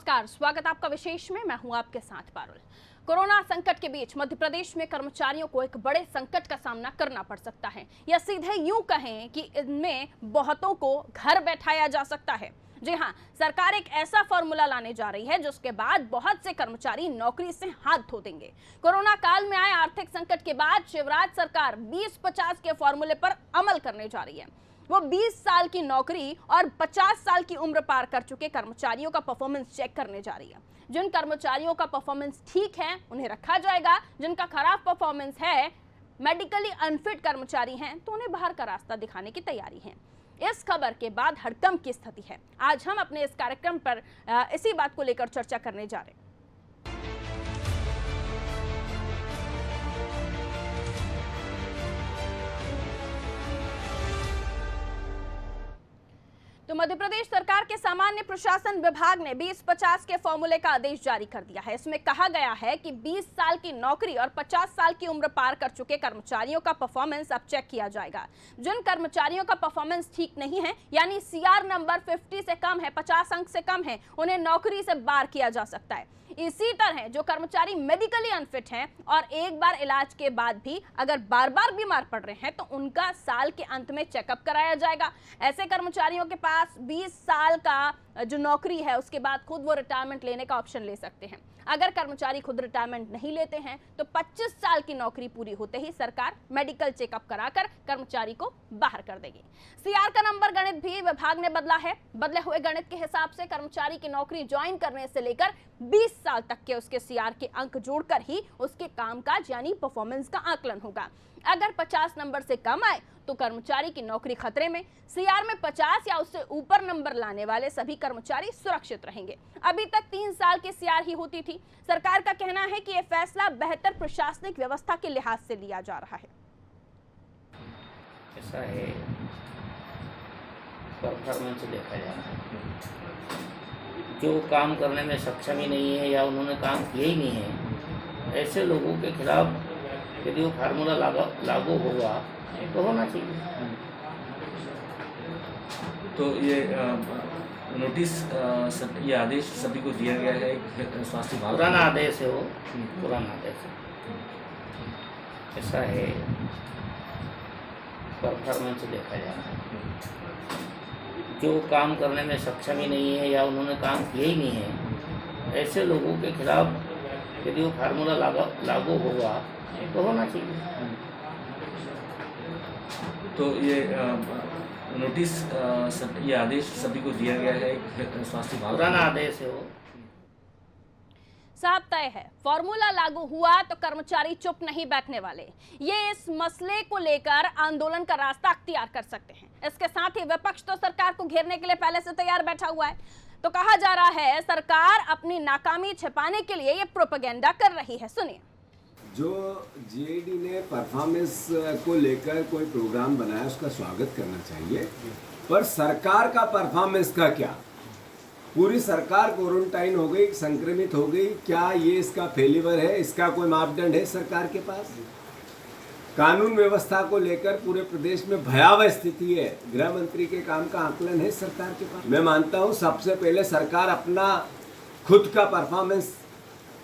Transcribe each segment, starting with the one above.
नमस्कार, स्वागत आपका विशेष में। मैं हूं आपके साथ पारुल। कोरोना संकट के बीच मध्य प्रदेश में कर्मचारियों को एक बड़े संकट का सामना करना पड़ सकता है, या सीधे यूं कहें कि इनमें बहुतों को घर बैठाया जा सकता है। जी हां, सरकार एक ऐसा फॉर्मूला लाने जा रही है जिसके बाद बहुत से कर्मचारी नौकरी से हाथ धो देंगे। कोरोना काल में आए आर्थिक संकट के बाद शिवराज सरकार 20-50 के फॉर्मूले पर अमल करने जा रही है। वो 20 साल की नौकरी और 50 साल की उम्र पार कर चुके कर्मचारियों का परफॉर्मेंस चेक करने जा रही है। जिन कर्मचारियों का परफॉर्मेंस ठीक है उन्हें रखा जाएगा, जिनका खराब परफॉर्मेंस है, मेडिकली अनफिट कर्मचारी हैं, तो उन्हें बाहर का रास्ता दिखाने की तैयारी है। इस खबर के बाद हड़कंप की स्थिति है। आज हम अपने इस कार्यक्रम पर इसी बात को लेकर चर्चा करने जा रहे हैं। तो मध्य प्रदेश सरकार के सामान्य प्रशासन विभाग ने 20-50 के फॉर्मूले का आदेश जारी कर दिया है। इसमें कहा गया है कि 20 साल की नौकरी और 50 साल की उम्र पार कर चुके कर्मचारियों का परफॉर्मेंस अब चेक किया जाएगा। जिन कर्मचारियों का परफॉर्मेंस ठीक नहीं है, यानी सीआर नंबर 50 से कम है, 50 अंक से कम है, उन्हें नौकरी से बाहर किया जा सकता है। इसी तरह जो कर्मचारी मेडिकली अनफिट हैं और एक बार इलाज के बाद भी अगर बार बार बीमार पड़ रहे हैं तो उनका साल के अंत में चेकअप कराया जाएगा। ऐसे कर्मचारियों के पास 20 साल का जो नौकरी है उसके बाद खुद वो रिटायरमेंट लेने का ऑप्शन ले सकते हैं। अगर कर्मचारी खुद रिटायरमेंट नहीं लेते हैं तो 25 साल की नौकरी पूरी होते ही सरकार मेडिकल चेकअप कराकर कर्मचारी को बाहर कर देगी। सीआर का नंबर गणित भी विभाग ने बदला है। बदले हुए गणित के हिसाब से कर्मचारी की नौकरी ज्वाइन करने से लेकर 20 साल तक के उसके सीआर के अंक जोड़कर ही उसके कामकाज यानी परफॉर्मेंस का आकलन होगा। अगर 50 नंबर से कम आए तो कर्मचारी की नौकरी खतरे में। सीआर में 50 या उससे ऊपर नंबर लाने वाले सभी कर्मचारी सुरक्षित रहेंगे। अभी तक 3 साल की सीआर ही होती थी। सरकार का कहना है कि यह फैसला बेहतर प्रशासनिक व्यवस्था के लिहाज से लिया जा रहा है। ऐसा है, परफॉर्मेंस देखा जा रहा है। जो काम करने में सक्षम ही नहीं है या उन्होंने काम किया ही नहीं है, ऐसे लोगों के खिलाफ यदि वो फार्मूला लागू होगा तो होना चाहिए। तो ये नोटिस ये आदेश सभी को दिया गया है स्वास्थ्य विभाग। पुराना आदेश है, वो पुराना आदेश है। ऐसा है, परफॉर्मेंस देखा जा रहा है। जो काम करने में सक्षम ही नहीं है या उन्होंने काम किया ही नहीं है, ऐसे लोगों के खिलाफ यदि वो फार्मूला लागू होगा तो होना चाहिए। तो ये नोटिस ये आदेश सभी को दिया गया है स्वास्थ्य विभाग। पुराना आदेश है, वो साफ तय है, फॉर्मूला लागू हुआ तो कर्मचारी चुप नहीं बैठने वाले। ये इस मसले को लेकर आंदोलन का रास्ता अख्तियार कर सकते हैं। इसके साथ ही विपक्ष तो सरकार को घेरने के लिए पहले से तैयार बैठा हुआ है। तो कहा जा रहा है सरकार अपनी नाकामी छिपाने के लिए ये प्रोपेगेंडा कर रही है। सुनिए। जो जीएडी ने परफॉर्मेंस को लेकर कोई प्रोग्राम बनाया उसका स्वागत करना चाहिए, पर सरकार का परफॉर्मेंस का क्या? पूरी सरकार क्वारंटाइन हो गई, संक्रमित हो गई, क्या ये इसका फेलिवर है? इसका कोई मापदंड है सरकार के पास? कानून व्यवस्था को लेकर पूरे प्रदेश में भयावह स्थिति है, गृह मंत्री के काम का आकलन है सरकार के पास? मैं मानता हूँ सबसे पहले सरकार अपना खुद का परफॉर्मेंस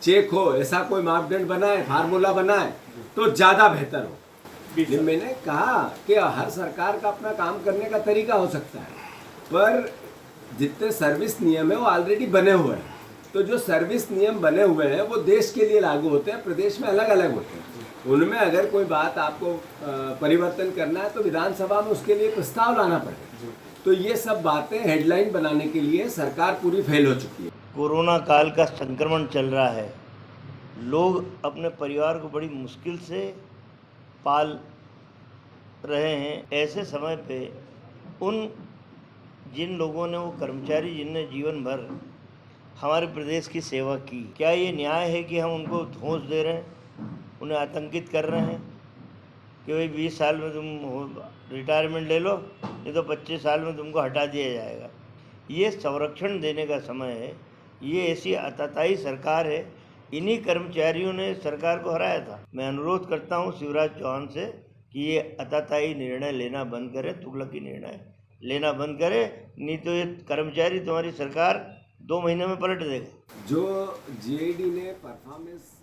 चेक हो, ऐसा कोई मापदंड बनाए, फार्मूला बनाए तो ज़्यादा बेहतर हो। मैंने कहा कि हर सरकार का अपना काम करने का तरीका हो सकता है, पर जितने सर्विस नियम है वो ऑलरेडी बने हुए हैं। तो जो सर्विस नियम बने हुए हैं वो देश के लिए लागू होते हैं, प्रदेश में अलग अलग होते हैं। उनमें अगर कोई बात आपको परिवर्तन करना है तो विधानसभा में उसके लिए प्रस्ताव लाना पड़ेगा। तो ये सब बातें हेडलाइन बनाने के लिए सरकार पूरी फेल हो चुकी है। कोरोना काल का संक्रमण चल रहा है, लोग अपने परिवार को बड़ी मुश्किल से पाल रहे हैं। ऐसे समय पे उन जिन लोगों ने, वो कर्मचारी जिनने जीवन भर हमारे प्रदेश की सेवा की, क्या ये न्याय है कि हम उनको धौंस दे रहे हैं, उन्हें आतंकित कर रहे हैं कि भाई 20 साल में तुम रिटायरमेंट ले लो, नहीं तो 25 साल में तुमको हटा दिया जाएगा। ये संरक्षण देने का समय है। ये ऐसी आताताई सरकार है। इन्हीं कर्मचारियों ने सरकार को हराया था। मैं अनुरोध करता हूं शिवराज चौहान से कि ये आताताई निर्णय लेना बंद करे, तुगलकी निर्णय लेना बंद करे, नहीं तो ये कर्मचारी तुम्हारी सरकार 2 महीने में पलट देगा। जो जेडी ने परफॉर्मेंस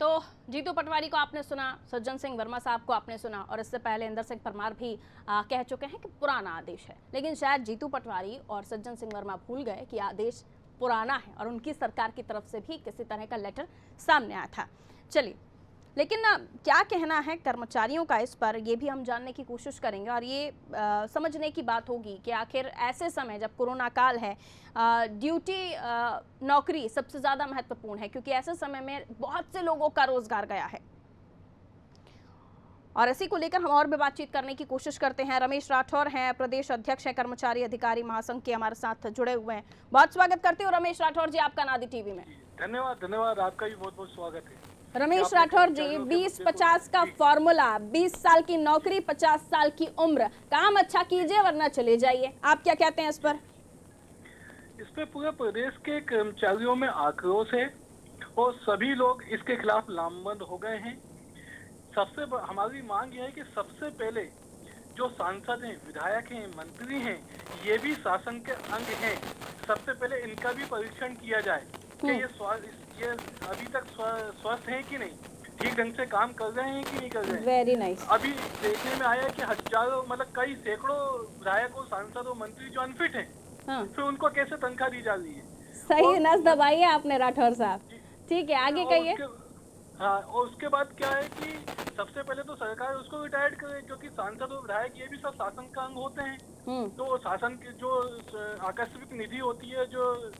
तो जीतू पटवारी को आपने सुना, सज्जन सिंह वर्मा साहब को आपने सुना, और इससे पहले इंदर सिंह परमार भी कह चुके हैं कि पुराना आदेश है। लेकिन शायद जीतू पटवारी और सज्जन सिंह वर्मा भूल गए कि आदेश पुराना है और उनकी सरकार की तरफ से भी किसी तरह का लेटर सामने आया था। चलिए, लेकिन क्या कहना है कर्मचारियों का इस पर, ये भी हम जानने की कोशिश करेंगे और ये समझने की बात होगी कि आखिर ऐसे समय जब कोरोना काल है, ड्यूटी नौकरी सबसे ज़्यादा महत्वपूर्ण है, क्योंकि ऐसे समय में बहुत से लोगों का रोजगार गया है। और इसी को लेकर हम और भी बातचीत करने की कोशिश करते हैं। रमेश राठौर हैं, प्रदेश अध्यक्ष हैं कर्मचारी अधिकारी महासंघ के, हमारे साथ जुड़े हुए हैं। बहुत स्वागत करते हो रमेश राठौर जी आपका नादी टीवी में। धन्यवाद, आपका भी बहुत बहुत स्वागत है। रमेश राठौर जी, 20-50 का फॉर्मूला, 20 साल की नौकरी, 50 साल की उम्र, काम अच्छा कीजिए वरना चले जाइए, आप क्या कहते हैं इस पर? इस पे पूरे प्रदेश के कर्मचारियों में आक्रोश है और सभी लोग इसके खिलाफ लामबंद हो गए हैं। हमारी मांग यह है कि सबसे पहले जो सांसद हैं, विधायक हैं, मंत्री हैं, ये भी शासन के अंग हैं, सबसे पहले इनका भी परीक्षण किया जाए कि ये अभी तक स्वस्थ हैं कि नहीं, ठीक ढंग से काम कर रहे हैं कि नहीं कर रहे हैं। Very nice. अभी देखने में आया है कि हजारों, मतलब कई सैकड़ों विधायक और सांसद और मंत्री जो अनफिट हैं, हाँ। फिर उनको कैसे तनख्वाह दी जा रही है। सही नस दबाई है आपने राठौर साहब। ठीक है, आगे कहिए। हाँ, और उसके बाद क्या है कि सबसे पहले तो सरकार उसको रिटायर्ड करे, क्योंकि सांसद और विधायक ये भी सब शासन का अंग होते हैं। तो शासन की जो आकस्मिक निधि होती है, जो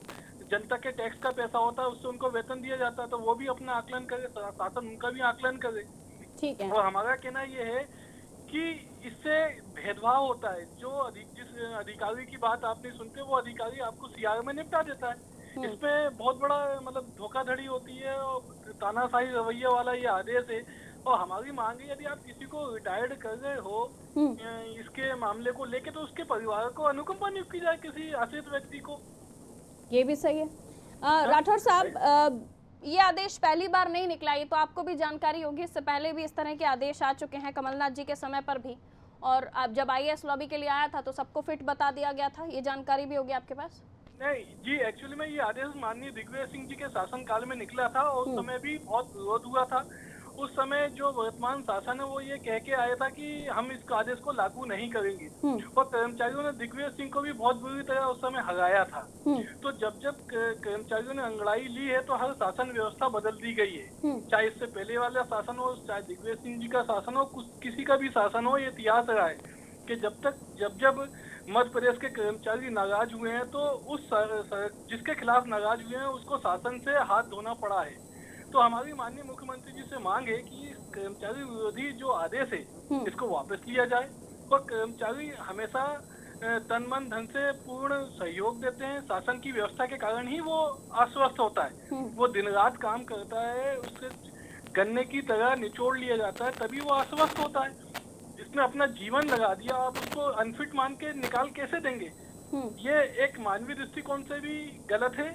जनता के टैक्स का पैसा होता है, उससे उनको वेतन दिया जाता है, तो वो भी अपना आकलन करे, शासन उनका भी आकलन करे। ठीक है। और हमारा कहना ये है कि इससे भेदभाव होता है। जिस अधिकारी की बात आप नहीं सुनते, वो अधिकारी आपको सीआर में निपटा देता है। इसमें बहुत बड़ा मतलब धोखाधड़ी होती है और तानाशाही रवैया वाला ये आदेश है। और हमारी मांग है, यदि आप किसी को रिटायर्ड कर रहे हो इसके मामले को लेके, तो उसके परिवार को अनुकंपा नियुक्त की जाए, किसी आश्रित व्यक्ति को। ये भी सही है। राठौर साहब, ये आदेश पहली बार नहीं निकला, ये तो आपको भी जानकारी होगी, इससे पहले भी इस तरह के आदेश आ चुके हैं, कमलनाथ जी के समय पर भी, और अब जब IAS लॉबी के लिए आया था तो सबको फिट बता दिया गया था, ये जानकारी भी होगी आपके पास? नहीं जी, एक्चुअली में ये आदेश माननीय दिग्विजय सिंह जी के शासनकाल में निकला था और उस समय भी बहुत विरोध हुआ था। उस समय जो वर्तमान शासन है वो ये कह के आया था कि हम इस आदेश को लागू नहीं करेंगे, और कर्मचारियों ने दिग्विजय सिंह को भी बहुत बुरी तरह उस समय हराया था। तो जब कर्मचारियों ने अंगड़ाई ली है, तो हर शासन व्यवस्था बदल दी गई है, चाहे इससे पहले वाला शासन हो, चाहे दिग्विजय सिंह जी का शासन हो, किसी का भी शासन हो। ये इतिहास रहा है कि जब मध्य प्रदेश के कर्मचारी नाराज हुए हैं, तो उस जिसके खिलाफ नाराज हुए हैं उसको शासन से हाथ धोना पड़ा है। तो हमारी माननीय मुख्यमंत्री जी से मांग है कि कर्मचारी विरोधी जो आदेश है इसको वापस लिया जाए, और कर्मचारी हमेशा तन मन धन से पूर्ण सहयोग देते हैं। शासन की व्यवस्था के कारण ही वो आश्वस्त होता है। वो दिन रात काम करता है, उससे गन्ने की तरह निचोड़ लिया जाता है, तभी वो आश्वस्त होता है। इसने अपना जीवन लगा दिया, आप उसको अनफिट मान के निकाल कैसे देंगे? ये एक मानवीय दृष्टिकोण से भी गलत है।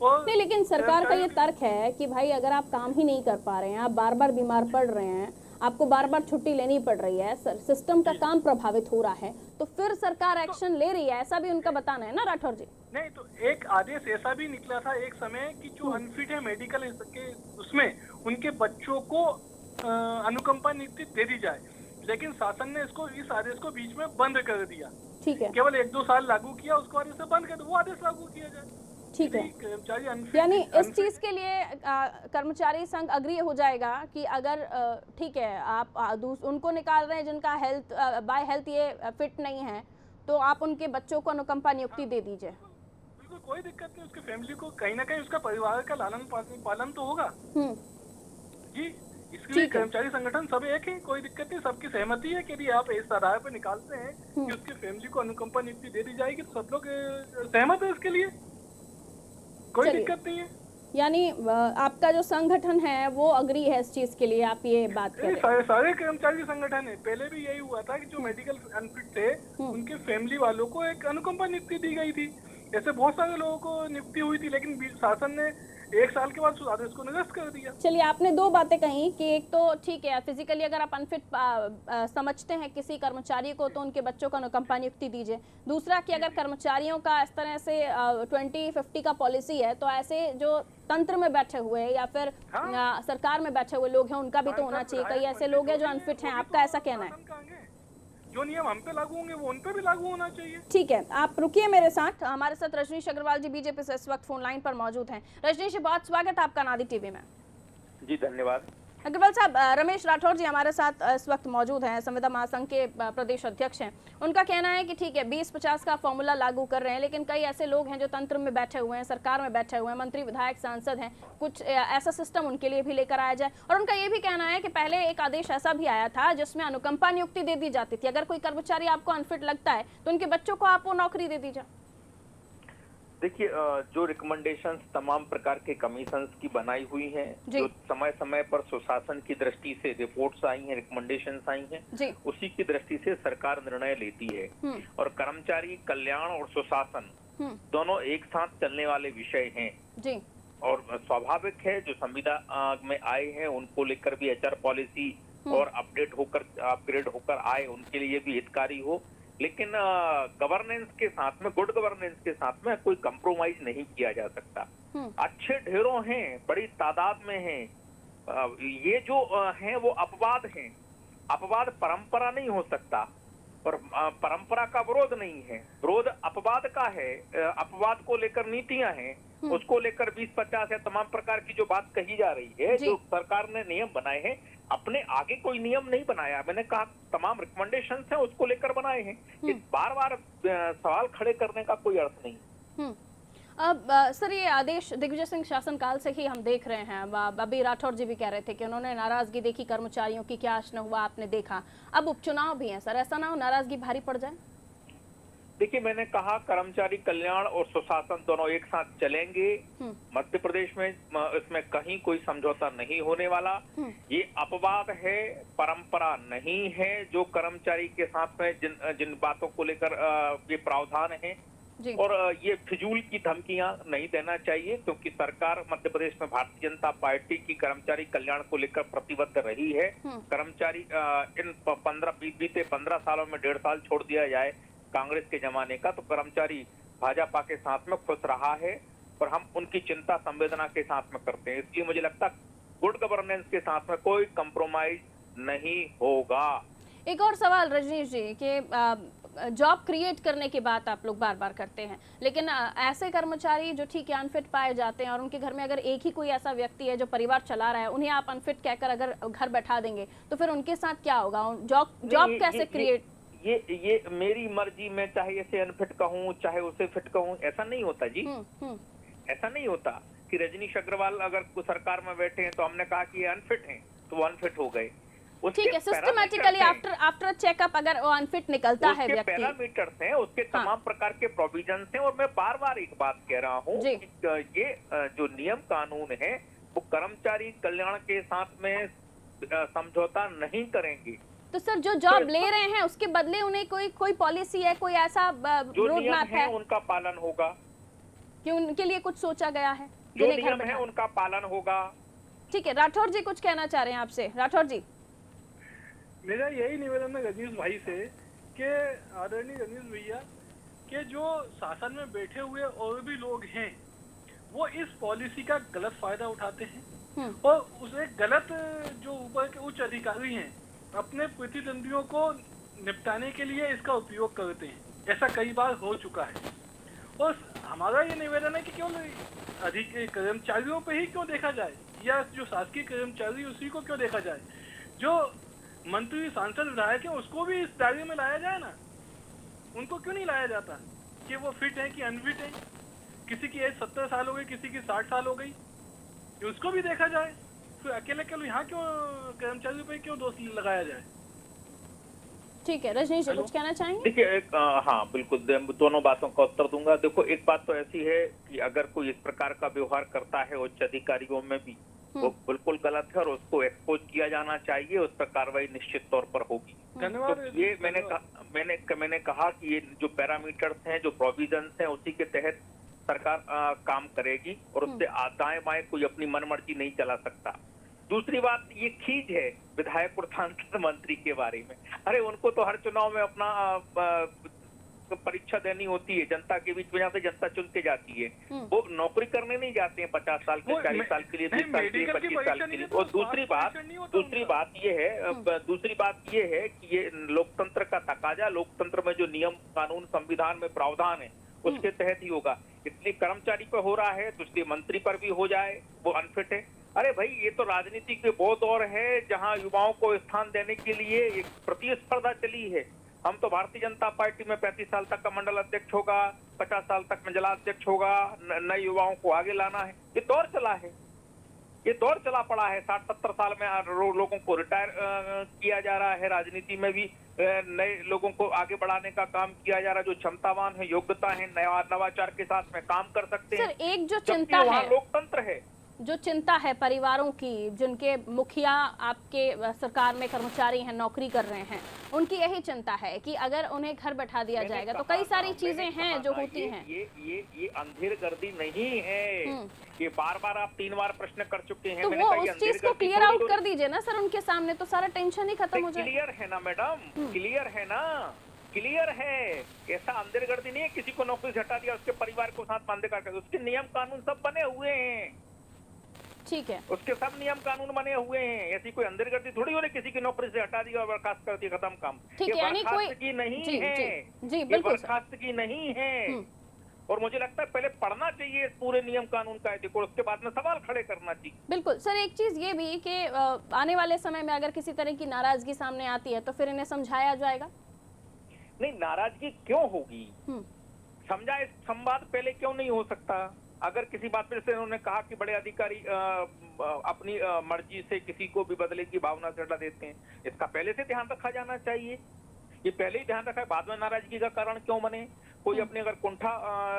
और नहीं, लेकिन सरकार का ये तर्क है कि भाई अगर आप काम ही नहीं कर पा रहे हैं, आप बार बार बीमार पड़ रहे हैं, आपको बार बार छुट्टी लेनी पड़ रही है, सिस्टम का काम प्रभावित हो रहा है, तो फिर सरकार एक्शन ले रही है, ऐसा भी उनका बताना है ना राठौर जी? नहीं, तो एक आदेश ऐसा भी निकला था एक समय कि जो अनफिट है मेडिकल के उसमें उनके बच्चों को अनुकंपा नियुक्ति दे दी जाए, लेकिन शासन ने इस आदेश को बीच में बंद कर दिया। ठीक है, केवल 1-2 साल लागू किया, उसको बाद इसे बंद कर दो, वो आदेश लागू किया जाए। ठीक है, कर्मचारी यानी इस चीज के लिए कर्मचारी संघ अग्री हो जाएगा कि अगर ठीक है आप उनको निकाल रहे हैं जिनका बाय हेल्थ ये फिट नहीं है, तो आप उनके बच्चों को अनुकंपा नियुक्ति दे दीजिए। बिल्कुल, कोई दिक्कत नहीं, उसके फैमिली को कहीं ना कहीं उसका परिवार का लालन पालन तो होगा जी। इसके लिए कर्मचारी संगठन सब एक है, कोई दिक्कत नहीं, सबकी सहमति है कि यदि आप इस आधार पर निकालते हैं कि उसकी फैमिली को अनुकंपा नियुक्ति दे दी जाएगी, तो सब लोग सहमत है इसके लिए, कोई दिक्कत नहीं है। यानी आपका जो संगठन है वो अग्री है इस चीज के लिए, आप ये बात कर रहे हैं? सारे कर्मचारी संगठन है। पहले भी यही हुआ था कि जो मेडिकल अनफिट थे उनके फैमिली वालों को एक अनुकंपा नियुक्ति दी गई थी। ऐसे बहुत सारे लोगों को नियुक्ति हुई थी, लेकिन शासन ने 1 साल के बाद उस आदेश को निरस्त कर दिया। चलिए, आपने दो बातें कही कि एक तो ठीक है, फिजिकली अगर आप अनफिट समझते हैं किसी कर्मचारी को तो उनके बच्चों को अनुकंपा नियुक्ति दीजिए। दूसरा कि अगर कर्मचारियों का इस तरह से 2050 का पॉलिसी है तो ऐसे जो तंत्र में बैठे हुए हैं या फिर सरकार में बैठे हुए लोग हैं उनका भी तो होना चाहिए। कई ऐसे लोग हैं जो अनफिट हैं, आपका ऐसा कहना है? जो नियम हम पे लागू होंगे वो उन पे भी लागू होना चाहिए। ठीक है, आप रुकिए मेरे साथ। हमारे साथ रजनीश अग्रवाल जी बीजेपी से इस वक्त फोन लाइन पर मौजूद हैं। रजनीश जी, बहुत स्वागत है आपका नादी टीवी में। जी धन्यवाद। अग्रवाल साहब, रमेश राठौर जी हमारे साथ इस वक्त मौजूद हैं, संविदा महासंघ के प्रदेश अध्यक्ष हैं। उनका कहना है कि ठीक है 20-50 का फॉर्मूला लागू कर रहे हैं, लेकिन कई ऐसे लोग हैं जो तंत्र में बैठे हुए हैं, सरकार में बैठे हुए हैं, मंत्री विधायक सांसद हैं, कुछ ऐसा सिस्टम उनके लिए भी लेकर आया जाए। और उनका ये भी कहना है कि पहले एक आदेश ऐसा भी आया था जिसमें अनुकंपा नियुक्ति दे दी जाती थी। अगर कोई कर्मचारी आपको अनफिट लगता है तो उनके बच्चों को आप वो नौकरी दे दीजिए। देखिए, जो रिकमेंडेशंस तमाम प्रकार के कमीशंस की बनाई हुई हैं, जो समय समय पर सुशासन की दृष्टि से रिपोर्ट्स आई हैं, रिकमेंडेशंस आई हैं, उसी की दृष्टि से सरकार निर्णय लेती है। और कर्मचारी कल्याण और सुशासन दोनों एक साथ चलने वाले विषय हैं जी। और स्वाभाविक है जो संविदा में आए हैं उनको लेकर भी एचआर पॉलिसी और अपग्रेड होकर आए, उनके लिए भी हितकारी हो। लेकिन गवर्नेंस के साथ में, गुड गवर्नेंस के साथ में कोई कंप्रोमाइज नहीं किया जा सकता। अच्छे ढेरों हैं, बड़ी तादाद में हैं। ये जो हैं वो अपवाद हैं। अपवाद परंपरा नहीं हो सकता और परंपरा का विरोध नहीं है, विरोध अपवाद का है। अपवाद को लेकर नीतियां हैं, उसको लेकर 20-50 या तमाम प्रकार की जो बात कही जा रही है, जो सरकार ने नियम बनाए हैं, अपने आगे कोई नियम नहीं बनाया। मैंने कहा तमाम रिकमेंडेशंस हैं उसको लेकर बनाए हैं। इस बार-बार सवाल खड़े करने का कोई अर्थ नहीं। अब सर, ये आदेश दिग्विजय सिंह शासनकाल से ही हम देख रहे हैं। अभी राठौर जी भी कह रहे थे कि उन्होंने नाराजगी देखी कर्मचारियों की, क्या न हुआ आपने देखा। अब उपचुनाव भी है सर, ऐसा ना हो नाराजगी भारी पड़ जाए? देखिए, मैंने कहा कर्मचारी कल्याण और सुशासन दोनों एक साथ चलेंगे। मध्य प्रदेश में इसमें कहीं कोई समझौता नहीं होने वाला। ये अपवाद है, परंपरा नहीं है। जो कर्मचारी के साथ में जिन बातों को लेकर ये प्रावधान है और ये फिजूल की धमकियां नहीं देना चाहिए, क्योंकि सरकार मध्य प्रदेश में भारतीय जनता पार्टी की कर्मचारी कल्याण को लेकर प्रतिबद्ध रही है। कर्मचारी इन 15 सालों में 1.5 साल छोड़ दिया जाए कांग्रेस के जमाने का, तो कर्मचारी भाजपा के साथ में खुश रहा है और हम उनकी चिंता संवेदना के साथ में करते हैं। इसलिए मुझे लगता है गुड गवर्नेंस के साथ में कोई कंप्रोमाइज नहीं होगा। एक और सवाल रजनीश जी कि जॉब क्रिएट करने की बात आप लोग बार बार करते हैं, लेकिन ऐसे कर्मचारी जो ठीक है अनफिट पाए जाते हैं और उनके घर में अगर एक ही कोई ऐसा व्यक्ति है जो परिवार चला रहा है, उन्हें आप अनफिट कहकर अगर घर बैठा देंगे तो फिर उनके साथ क्या होगा? जॉब कैसे क्रिएट? ये मेरी मर्जी, मैं चाहे इसे अनफिट कहूँ चाहे उसे फिट कहूँ, ऐसा नहीं होता जी। ऐसा नहीं होता कि रजनीश अग्रवाल अगर सरकार में बैठे हैं तो हमने कहा कि ये अनफिट हैं तो वो अनफिट हो गए। ठीक है, सिस्टमैटिकली आफ्टर चेकअप अगर वो अनफिट निकलता है व्यक्ति, पैरामीटर्स हैं, उसके तमाम प्रकार के प्रोविजंस हैं। और मैं बार बार एक बात कह रहा हूँ, ये जो नियम कानून है वो कर्मचारी कल्याण के साथ में समझौता नहीं करेंगे। तो सर जो जॉब ले रहे हैं उसके बदले उन्हें कोई पॉलिसी है, कोई ऐसा रोड मैप है उनका पालन होगा कि उनके लिए कुछ सोचा गया है? जो नियम है उनका पालन होगा। ठीक है, राठौर जी कुछ कहना चाह रहे हैं आपसे। राठौर जी, मेरा यही निवेदन है रजनीश भाई से कि आदरणीय रजनीश भैया के जो शासन में बैठे हुए और भी लोग हैं वो इस पॉलिसी का गलत फायदा उठाते हैं और उसे गलत जो ऊपर के उच्च अधिकारी हैं अपने प्रतिद्वंदियों को निपटाने के लिए इसका उपयोग करते हैं। ऐसा कई बार हो चुका है और हमारा ये निवेदन है कि केवल अधिक कर्मचारियों पे ही क्यों देखा जाए या जो शासकीय कर्मचारी उसी को क्यों देखा जाए, जो मंत्री सांसद विधायक है उसको भी इस दायरे में लाया जाए ना। उनको क्यों नहीं लाया जाता कि वो फिट है कि अनफिट है? किसी की एज 70 साल हो गई, किसी की 60 साल हो गई, उसको भी देखा जाए। फिर अकेले यहाँ क्यों कर्मचारियों पे क्यों दोष लगाया जाए? ठीक है, रजनीश जी कुछ कहना चाहेंगे? देखिए, हाँ बिल्कुल, दोनों बातों का उत्तर दूंगा। देखो, एक बात तो ऐसी है कि अगर कोई इस प्रकार का व्यवहार करता है उच्च अधिकारियों में भी, वो बिल्कुल गलत है और उसको एक्सपोज किया जाना चाहिए, उस पर कार्रवाई निश्चित तौर पर होगी। धन्यवाद। तो ये मैंने कहा कि ये जो पैरामीटर्स हैं, जो प्रोविजंस हैं, उसी के तहत सरकार काम करेगी और उससे दाएं बाएं कोई अपनी मनमर्जी नहीं चला सकता। दूसरी बात ये खींच है विधायक और सांसद मंत्री के बारे में। अरे उनको तो हर चुनाव में अपना परीक्षा देनी होती है जनता के बीच में, जहाँ से जनता चुन के जाती है। वो नौकरी करने नहीं जाते हैं 50 साल के, 40 साल के लिए, 30 साल के लिए, 25 साल के लिए। और दूसरी बात ये है कि ये लोकतंत्र का तकाजा, लोकतंत्र में जो नियम कानून संविधान में प्रावधान है उसके तहत ही होगा। इसलिए कर्मचारी पर हो रहा है तो इसलिए मंत्री पर भी हो जाए, वो अनफिट है। अरे भाई ये तो राजनीति के वो दौर है जहाँ युवाओं को स्थान देने के लिए एक प्रतिस्पर्धा चली है। हम तो भारतीय जनता पार्टी में 35 साल तक का मंडल अध्यक्ष होगा, 50 साल तक में जिलाध्यक्ष होगा, नए युवाओं को आगे लाना है। ये दौर चला है, ये दौर चला पड़ा है। 60-70 साल में लोगों को रिटायर किया जा रहा है। राजनीति में भी नए लोगों को आगे बढ़ाने का काम किया जा रहा है, जो क्षमतावान है, योग्यता है, नवाचार के साथ में काम कर सकते हैं। सर, एक जो चिंता है, लोकतंत्र है, जो चिंता है परिवारों की, जिनके मुखिया आपके सरकार में कर्मचारी हैं, नौकरी कर रहे हैं, उनकी यही चिंता है कि अगर उन्हें घर बैठा दिया जाएगा तो कई सारी चीजें हैं जो होती हैं। ये अंधेर गर्दी नहीं है। ये बार आप 3 बार प्रश्न कर चुके हैं। तो वो उस चीज को क्लियर आउट कर दीजिए ना सर उनके सामने, तो सारा टेंशन ही खत्म हो जाए। क्लियर है ना मैडम, क्लियर है ना, क्लियर है। ऐसा अंधेर गर्दी नहीं है किसी को नौकरी से हटा दिया उसके परिवार को साथ बांधे कर, उसके नियम कानून सब बने हुए हैं। ठीक है, उसके सब नियम कानून बने हुए हैं। ऐसी कोई अंदरगर्दी थोड़ी हो रही किसी की नौकरी से हटा दिया और बर्खास्त कर दिया, खत्म काम। ठीक है, यानी कोई की नहीं है, जी बिल्कुल बर्खास्त की नहीं है। और मुझे लगता है पहले पढ़ना चाहिए इस पूरे नियम कानून का को, उसके बाद में सवाल खड़े करना चाहिए। बिल्कुल सर, एक चीज ये भी कि आने वाले समय में अगर किसी तरह की नाराजगी सामने आती है तो फिर इन्हें समझाया जाएगा। नहीं, नाराजगी क्यों होगी? समझाए, संवाद पहले क्यों नहीं हो सकता? अगर किसी बात पर से उन्होंने कहा कि बड़े अधिकारी अपनी मर्जी से किसी को भी बदले की भावना से हटा देते हैं, इसका पहले से ध्यान रखा जाना चाहिए। ये पहले ही ध्यान रखा है, बाद में नाराजगी का कारण क्यों बने? कोई अपने अगर कुंठा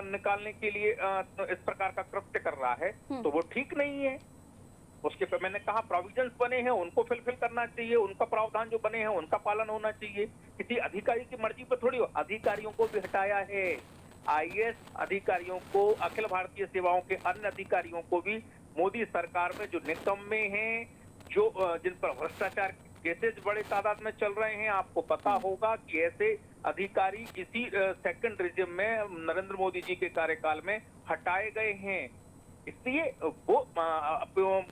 निकालने के लिए इस प्रकार का कृत्य कर रहा है तो वो ठीक नहीं है। उसके पे मैंने कहा प्रोविजंस बने हैं, उनको फुलफिल करना चाहिए, उनका प्रावधान जो बने हैं उनका पालन होना चाहिए। किसी अधिकारी की मर्जी पर थोड़ी हो। अधिकारियों को भी हटाया है, IAS अधिकारियों को, अखिल भारतीय सेवाओं के अन्य अधिकारियों को भी मोदी सरकार में जो निकम्मे हैं, जो जिन पर भ्रष्टाचार केसेज बड़े तादाद में चल रहे हैं, आपको पता होगा कि ऐसे अधिकारी इसी सेकंड रिजिम में नरेंद्र मोदी जी के कार्यकाल में हटाए गए हैं। इसलिए वो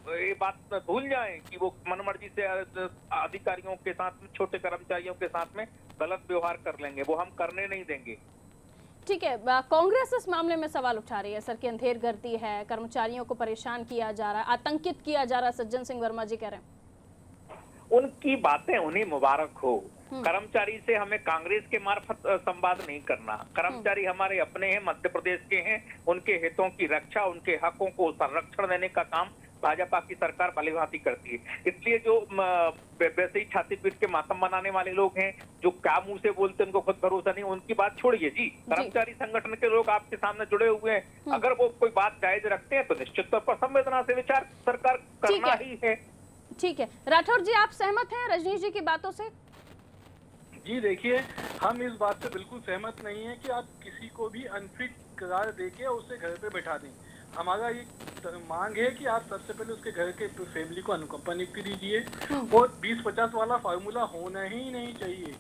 ये बात भूल जाएं कि वो मनमर्जी से अधिकारियों के साथ में, छोटे कर्मचारियों के साथ में गलत व्यवहार कर लेंगे, वो हम करने नहीं देंगे। ठीक है, कांग्रेस इस मामले में सवाल उठा रही है सर कि अंधेर गर्दी है, कर्मचारियों को परेशान किया जा रहा है, आतंकित किया जा रहा है। सज्जन सिंह वर्मा जी कह रहे हैं उनकी बातें उन्हें मुबारक हो। कर्मचारी से हमें कांग्रेस के मार्फत संवाद नहीं करना। कर्मचारी हमारे अपने हैं, मध्य प्रदेश के हैं, उनके हितों की रक्षा, उनके हकों को संरक्षण देने का काम भाजपा की सरकार भलीभांति करती है। इसलिए जो वैसे ही छाती पीट के मातम बनाने वाले लोग हैं, जो क्या मुंह से बोलते हैं उनको खुद भरोसा नहीं, उनकी बात छोड़िए जी। कर्मचारी संगठन के लोग आपके सामने जुड़े हुए हैं, अगर वो कोई बात जायज रखते हैं तो निश्चित तौर पर संवेदना से विचार सरकार करना ही है। ठीक है, राठौर जी आप सहमत हैं रजनीश जी की बातों से? जी देखिए, हम इस बात से बिल्कुल सहमत नहीं है कि आप किसी को भी अनफिट करार देके उसे घर पे बैठा दें। हमारा ये मांग है कि आप सबसे पहले उसके घर के फैमिली को अनुकंपा नियुक्ति दीजिए और 20-50 वाला फार्मूला होना ही नहीं चाहिए।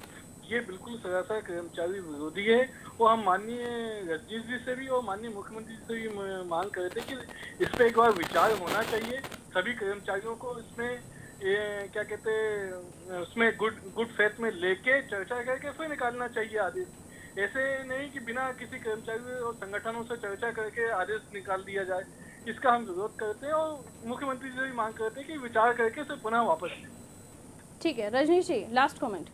ये बिल्कुल सरासर कर्मचारी विरोधी है और हम माननीय रजनीश जी से भी और माननीय मुख्यमंत्री जी से भी मांग करते कि इस पर एक बार विचार होना चाहिए। सभी कर्मचारियों को इसमें क्या कहते हैं, उसमें गुड फेथ में लेके चर्चा करके फिर निकालना चाहिए आदेश। ऐसे नहीं कि बिना किसी कर्मचारी और संगठनों से चर्चा करके आदेश निकाल दिया जाए। इसका हम विरोध करते हैं और मुख्यमंत्री से भी मांग करते हैं कि विचार करके इसे पुनः वापस लें। ठीक है, रजनीश जी लास्ट कमेंट।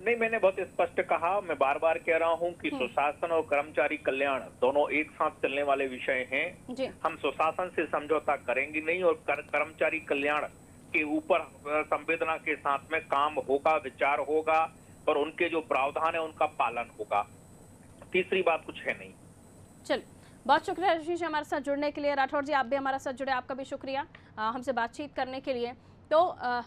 नहीं, मैंने बहुत स्पष्ट कहा, मैं बार बार कह रहा हूं कि सुशासन और कर्मचारी कल्याण दोनों एक साथ चलने वाले विषय हैं। हम सुशासन से समझौता करेंगे नहीं और कर्मचारी कल्याण के ऊपर संवेदना के साथ में काम होगा, विचार होगा और उनके जो प्रावधान है उनका पालन होगा। तीसरी बात कुछ है नहीं। चलिए, बहुत शुक्रिया रजनीश हमारे साथ जुड़ने के लिए। राठौर जी आप भी हमारे साथ जुड़े, आपका भी शुक्रिया हमसे बातचीत करने के लिए। तो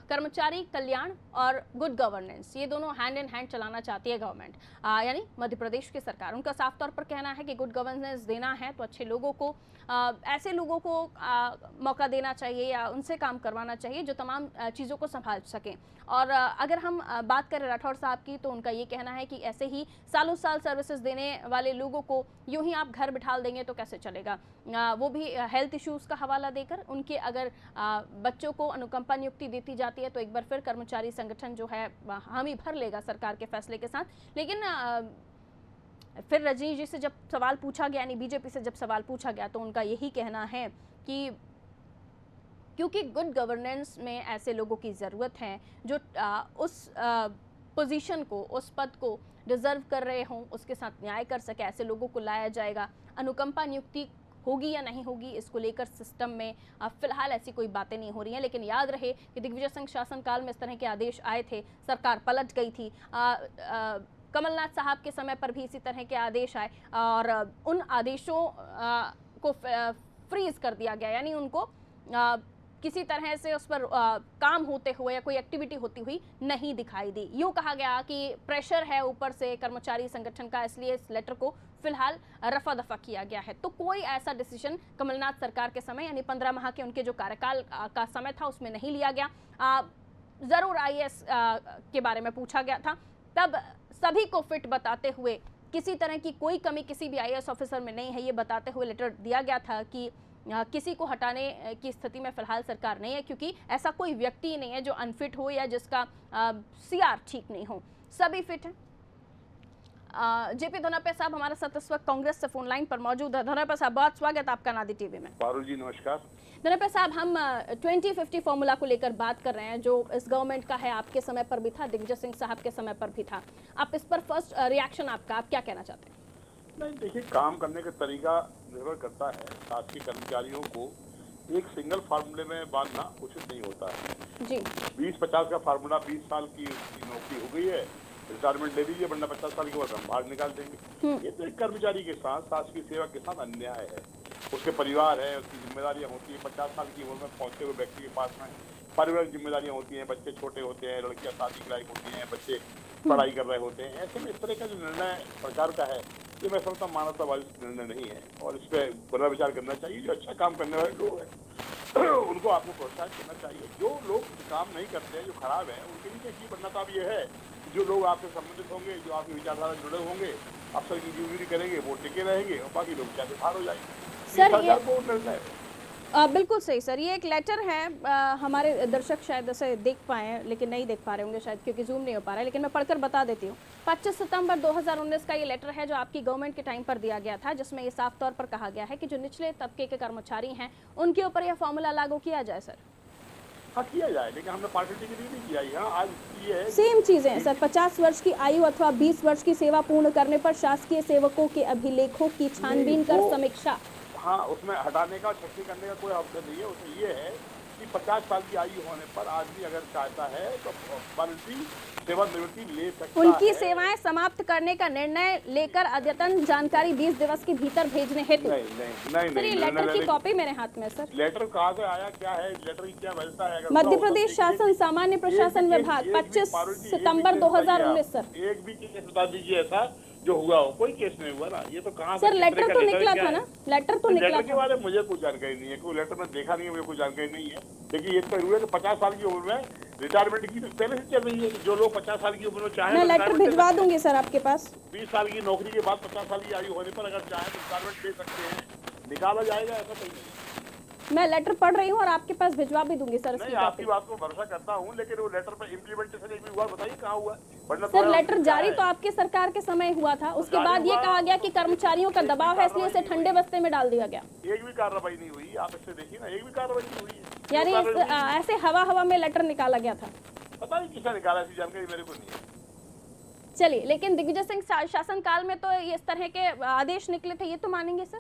कर्मचारी कल्याण और गुड गवर्नेंस, ये दोनों हैंड इन हैंड चलाना चाहती है गवर्नमेंट, यानी मध्य प्रदेश की सरकार। उनका साफ तौर पर कहना है कि गुड गवर्नेंस देना है तो अच्छे लोगों को, ऐसे लोगों को मौका देना चाहिए या उनसे काम करवाना चाहिए जो तमाम चीज़ों को संभाल सकें। और अगर हम बात करें राठौड़ साहब की, तो उनका ये कहना है कि ऐसे ही सालों साल सर्विसेज देने वाले लोगों को यूं ही आप घर बिठा देंगे तो कैसे चलेगा। वो भी हेल्थ इश्यूज़ का हवाला देकर, उनके अगर बच्चों को अनुकंपा नियुक्ति देती जाती है तो एक बार फिर कर्मचारी संगठन जो है हामी भर लेगा सरकार के फैसले के साथ। लेकिन फिर रजनी जी से जब सवाल पूछा गया, यानी बीजेपी से जब सवाल पूछा गया, तो उनका यही कहना है कि क्योंकि गुड गवर्नेंस में ऐसे लोगों की ज़रूरत है जो उस पोजीशन को, उस पद को डिज़र्व कर रहे हों, उसके साथ न्याय कर सके, ऐसे लोगों को लाया जाएगा। अनुकंपा नियुक्ति होगी या नहीं होगी, इसको लेकर सिस्टम में फिलहाल ऐसी कोई बातें नहीं हो रही हैं। लेकिन याद रहे कि दिग्विजय सिंह शासनकाल में इस तरह के आदेश आए थे, सरकार पलट गई थी। कमलनाथ साहब के समय पर भी इसी तरह के आदेश आए और उन आदेशों को फ्रीज कर दिया गया, यानी उनको किसी तरह से उस पर काम होते हुए या कोई एक्टिविटी होती हुई नहीं दिखाई दी। यूँ कहा गया कि प्रेशर है ऊपर से कर्मचारी संगठन का, इसलिए इस लेटर को फिलहाल रफा दफा किया गया है। तो कोई ऐसा डिसीजन कमलनाथ सरकार के समय, यानी 15 माह के उनके जो कार्यकाल का समय था, उसमें नहीं लिया गया। ज़रूर IAS के बारे में पूछा गया था, तब सभी को फिट बताते हुए, किसी तरह की कोई कमी किसी भी IAS ऑफिसर में नहीं है ये बताते हुए लेटर दिया गया था कि किसी को हटाने की स्थिति में फिलहाल सरकार नहीं है, क्योंकि ऐसा कोई व्यक्ति नहीं है जो अनफिट हो या जिसका CR ठीक नहीं हो, सभी फिट हैं। JP धोनापे साहब हमारे साथ इस वक्त कांग्रेस से फोन लाइन पर मौजूद है। धोनापे साहब, बहुत स्वागत आपका नादी टीवी में। पारुल जी नमस्कार। धोनापे साहब, हम 2050 फॉर्मूला को लेकर बात कर रहे हैं, जो इस गवर्नमेंट का है, आपके समय पर भी था, दिग्विजय सिंह साहब के समय पर भी था। आप इस पर फर्स्ट रिएक्शन आपका, आप क्या कहना चाहते हैं? नहीं, देखिए, काम करने का तरीका निर्भर करता है। शासकीय कर्मचारियों को एक सिंगल फार्मूले में बांधना उचित नहीं होता है जी। 20-50 का फार्मूला, 20 साल की नौकरी हो गई है, रिटायरमेंट ले लीजिए, वरना 50 साल के बाद हम बाहर निकाल देंगे। ये तो एक कर्मचारी के साथ, शासकीय सेवा के साथ अन्याय है। उसके परिवार है, उसकी जिम्मेदारियां होती है। 50 साल की उम्र में पहुंचे हुए व्यक्ति के पास में पारिवारिक जिम्मेदारियां होती हैं, बच्चे छोटे होते हैं, लड़कियां शादी के लायक होती हैं, बच्चे पढ़ाई कर रहे होते हैं। ऐसे में इस तरह का जो निर्णय सरकार का है, ये मैं समझता मानवतावादी निर्णय नहीं है और इस पर पुनर्विचार करना चाहिए। जो अच्छा काम करने वाले लोग हैं उनको आपको प्रोत्साहित करना चाहिए। जो लोग काम नहीं करते हैं, जो खराब है, उनके लिए की बनना तो अब ये है, जो लोग आपसे संबंधित होंगे, जो आपकी विचारधारा से जुड़े होंगे, अफसर की ड्यूटी करेंगे, वो टिके रहेंगे और बाकी लोग चाहे बाहर हो जाएंगे। सर ये बिल्कुल सही सर, ये एक लेटर है, हमारे दर्शक शायद इसे देख पाए लेकिन नहीं देख पा रहे होंगे शायद, क्योंकि जूम नहीं हो पा रहा है, लेकिन मैं पढ़कर बता देती हूँ। 25 सितंबर 2019 का ये लेटर है जो आपकी गवर्नमेंट के टाइम पर दिया गया था, जिसमें ये साफ तौर पर कहा गया है कि जो निचले तबके के कर्मचारी हैं उनके ऊपर यह फॉर्मूला लागू किया जाए। सर हाँ, किया जाए, लेकिन हमने पार्टी के लिए नहीं किया। यहाँ आज ये है, सेम चीजें हैं सर। 50 वर्ष की आयु अथवा 20 वर्ष की सेवा पूर्ण करने पर शासकीय सेवकों के अभिलेखों की छानबीन कर समीक्षा। हाँ, उसमें हटाने का, छटनी करने का कोई अवसर नहीं है। उसमें ये है कि 50 साल की आयु होने पर आदमी अगर चाहता है तो सेवानिवृत्ति ले सकता है। उनकी सेवाएं समाप्त करने का निर्णय लेकर अद्यतन जानकारी 20 दिवस के भीतर भेजने हेतु। नहीं, लेटर की कॉपी मेरे हाथ में सर। लेटर कहाँ से आया, क्या है, लेटर की क्या वैधता है? मध्य प्रदेश शासन सामान्य प्रशासन विभाग 25 सितंबर 2019 सर। एक भी केस बता दीजिए ऐसा जो हुआ हो। कोई केस नहीं हुआ ना, ये तो कहाँ सर लेटर तो निकला था ना, लेटर तो निकला के बारे में मुझे कोई जानकारी नहीं है, कोई लेटर में देखा नहीं है, मुझे कोई जानकारी नहीं है। लेकिन ये तो है कि 50 साल की उम्र में रिटायरमेंट की पहले से चल रही है कि जो लोग 50 साल की उम्र में चाहे, मैं लेटर भिजवा दूंगी सर आपके पास। 20 साल की नौकरी के बाद 50 साल की आयु होने पर अगर चाहे तो रिटायरमेंट ले सकते हैं, निकाला जाएगा, ऐसा कहीं नहीं। मैं लेटर पढ़ रही हूँ और आपके पास भिजवा भी दूंगी सर। नहीं, आपकी बात को भरोसा करता हूँ, लेकिन वो लेटर पर इम्प्लीमेंटेशन एक भी हुआ, बताइए कहाँ हुआ? सर लेटर जारी तो आपके सरकार के समय हुआ था, उसके बाद ये कहा गया कि कर्मचारियों का दबाव है इसलिए इसे ठंडे बस्ते में डाल दिया गया। एक भी कार्रवाई नहीं हुई, आप इससे देखिए ना, एक भी कार्रवाई नहीं हुई। यानी ऐसे हवा में लेटर निकाला गया था। पता नहीं किसने निकाला, ऐसी जानकारी मेरे को नहीं है। चलिए, लेकिन दिग्विजय सिंह शासन काल में तो इस तरह के आदेश निकले थे, ये तो मानेंगे सर?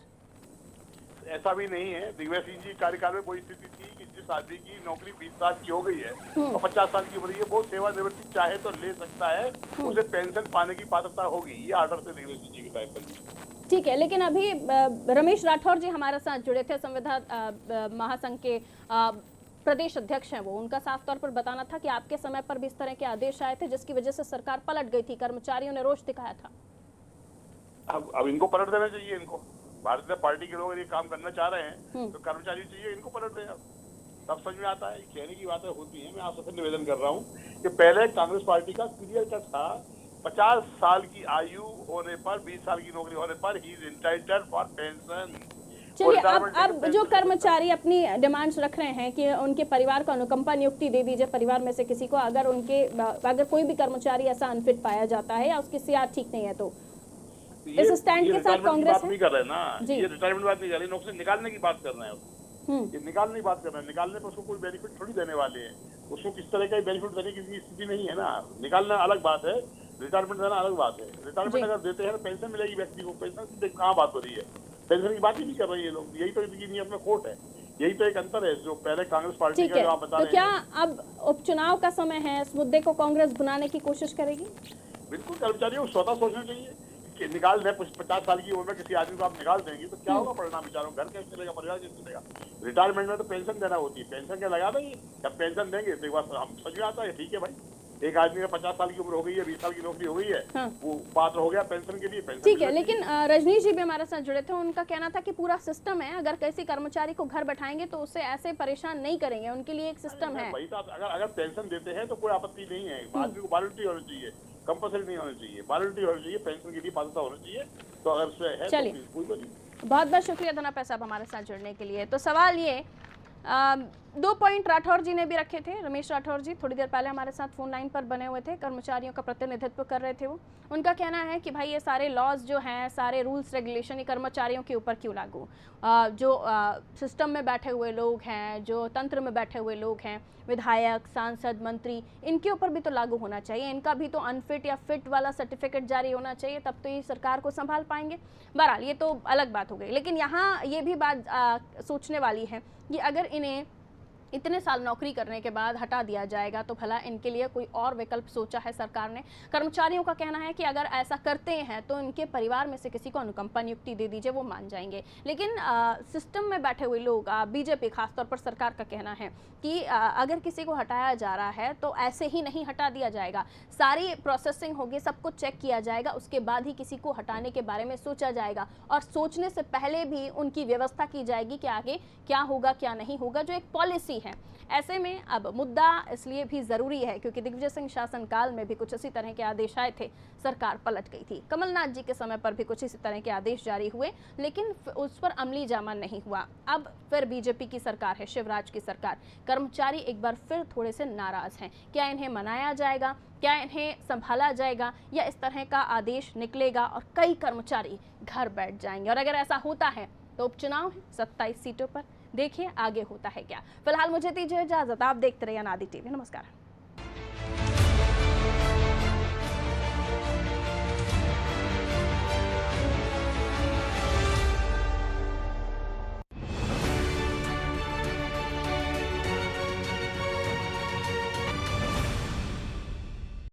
ऐसा भी नहीं है। दिग्विजय सिंह जी कार्यकाल में कोई स्थिति थी कि जिस आदमी की नौकरी 20 साल की हो गई है और 50 साल की उम्र है, वो सेवानिवृत्ति चाहे तो ले सकता है, उसे पेंशन पाने की पात्रता होगी। ये आर्डर से दिग्विजय सिंह जी के टाइम पर। ठीक है, लेकिन अभी रमेश राठौर जी हमारे साथ जुड़े थे, संविदा महासंघ के प्रदेश अध्यक्ष हैं वो, उनका साफ तौर पर बताना था कि आपके समय पर भी इस तरह के आदेश आए थे जिसकी वजह से सरकार पलट गई थी, कर्मचारियों ने रोष दिखाया था। अब इनको पलट देना चाहिए। इनको भारतीय जनता पार्टी के लोग ये काम करना चाह रहे हैं तो कर्मचारी चाहिए, इनको पलट दें। अब तब समझ में आता है, कहने की बातें होती हैं। मैं आपसे निवेदन कर रहा हूँ कि पहले कांग्रेस पार्टी का क्लियर कट था, 50 साल की आयु होने पर, 20 साल की नौकरी होने पर he is entitled for pension. चलिए अब जो कर्मचारी अपनी डिमांड्स रख रहे हैं कि उनके परिवार को अनुकंपा नियुक्ति दे दीजिए, परिवार में से किसी को, अगर कोई भी कर्मचारी ऐसा अनफिट पाया जाता है या उसकी सीआर ठीक नहीं है तो इस स्टैंड के साथ कांग्रेस नहीं कर रहे ना, ये रिटायरमेंट बात नहीं कर रहे, नौकरी निकालने की बात कर रहे हैं। ये निकालने की बात कर रहे हैं, निकालने पर उसको कोई बेनिफिट थोड़ी देने वाले हैं, उसको किस तरह का बेनिफिट देने की स्थिति नहीं है ना। निकालना अलग बात है, रिटायरमेंट देना अलग बात है। रिटायरमेंट अगर देते हैं तो पेंशन मिलेगी व्यक्ति को, पेंशन की कहाँ बात हो रही है, पेंशन की बात ही नहीं कर रहे ये लोग। यही तो इनकी नियम में खोट है, यही तो एक अंतर है जो पहले कांग्रेस पार्टी का जो आप बता रहे हैं। तो क्या अब उपचुनाव का समय है, इस मुद्दे को कांग्रेस भुनाने की कोशिश करेगी? बिल्कुल, कर्मचारियों को स्वतः सोचना चाहिए कि निकाल दें 50 साल की उम्र में किसी आदमी को आप निकाल देंगे तो क्या होगा परिणाम, बेचारों घर कैसे चलेगा, परिवार कैसे चलेगा। रिटायरमेंट में तो पेंशन देना होती है, पेंशन क्या लगा देंगे, जब पेंशन देंगे तो एक बार हम समझ में आता है ठीक है भाई, एक आदमी का 50 साल की उम्र हो गई है, 20 साल की नौकरी हो गई है, वो पात्र हो गया पेंशन के लिए, पेंशन ठीक है। लेकिन रजनीश जी भी हमारे साथ जुड़े थे, उनका कहना था कि पूरा सिस्टम है, अगर किसी कर्मचारी को घर बैठाएंगे तो उसे ऐसे परेशान नहीं करेंगे, उनके लिए एक सिस्टम है। वही तो, अगर पेंशन देते हैं तो कोई आपत्ति नहीं है, आदमी को वॉलंटरी होनी चाहिए, कंपल्सरी नहीं होनी चाहिए, वॉलंटरी होनी चाहिए, पेंशन के लिए पात्रता होनी चाहिए। तो अगर उससे है चलिए, बहुत बहुत शुक्रिया धनापय साहब हमारे साथ जुड़ने के लिए। तो सवाल ये 2 पॉइंट राठौर जी ने भी रखे थे, रमेश राठौर जी थोड़ी देर पहले हमारे साथ फोन लाइन पर बने हुए थे, कर्मचारियों का प्रतिनिधित्व कर रहे थे वो। उनका कहना है कि भाई ये सारे लॉज जो हैं, सारे रूल्स रेगुलेशन ये कर्मचारियों के ऊपर क्यों लागू, जो सिस्टम में बैठे हुए लोग हैं, जो तंत्र में बैठे हुए लोग हैं, विधायक, सांसद, मंत्री, इनके ऊपर भी तो लागू होना चाहिए, इनका भी तो अनफिट या फिट वाला सर्टिफिकेट जारी होना चाहिए, तब तो ये सरकार को संभाल पाएंगे। बहरहाल ये तो अलग बात हो गई, लेकिन यहाँ ये भी बात सोचने वाली है कि अगर इन्हें इतने साल नौकरी करने के बाद हटा दिया जाएगा तो भला इनके लिए कोई और विकल्प सोचा है सरकार ने? कर्मचारियों का कहना है कि अगर ऐसा करते हैं तो इनके परिवार में से किसी को अनुकंपा नियुक्ति दे दीजिए, वो मान जाएंगे। लेकिन सिस्टम में बैठे हुए लोग, बीजेपी खासतौर पर सरकार का कहना है कि अगर किसी को हटाया जा रहा है तो ऐसे ही नहीं हटा दिया जाएगा, सारी प्रोसेसिंग होगी, सब कुछ चेक किया जाएगा, उसके बाद ही किसी को हटाने के बारे में सोचा जाएगा, और सोचने से पहले भी उनकी व्यवस्था की जाएगी कि आगे क्या होगा क्या नहीं होगा, जो एक पॉलिसी है। ऐसे में अब मुद्दा इसलिए भी जरूरी है क्योंकि दिग्विजय सिंह शासनकाल में भी कुछ इसी तरह के आदेश आए थे, सरकार पलट गई थी। कमलनाथ जी के समय पर भी कुछ इसी तरह के आदेश जारी हुए, लेकिन उस पर अमली जामा नहीं हुआ। अब फिर बीजेपी की सरकार है, शिवराज की सरकार। कर्मचारी एक बार फिर थोड़े से नाराज हैं। क्या इन्हें मनाया जाएगा, क्या इन्हें संभाला जाएगा, या इस तरह का आदेश निकलेगा और कई कर्मचारी घर बैठ जाएंगे? और अगर ऐसा होता है तो उपचुनाव है 27 सीटों पर, देखिए आगे होता है क्या। फिलहाल मुझे दीजिए इजाजत, आप देखते रहिए अनादि टीवी। नमस्कार।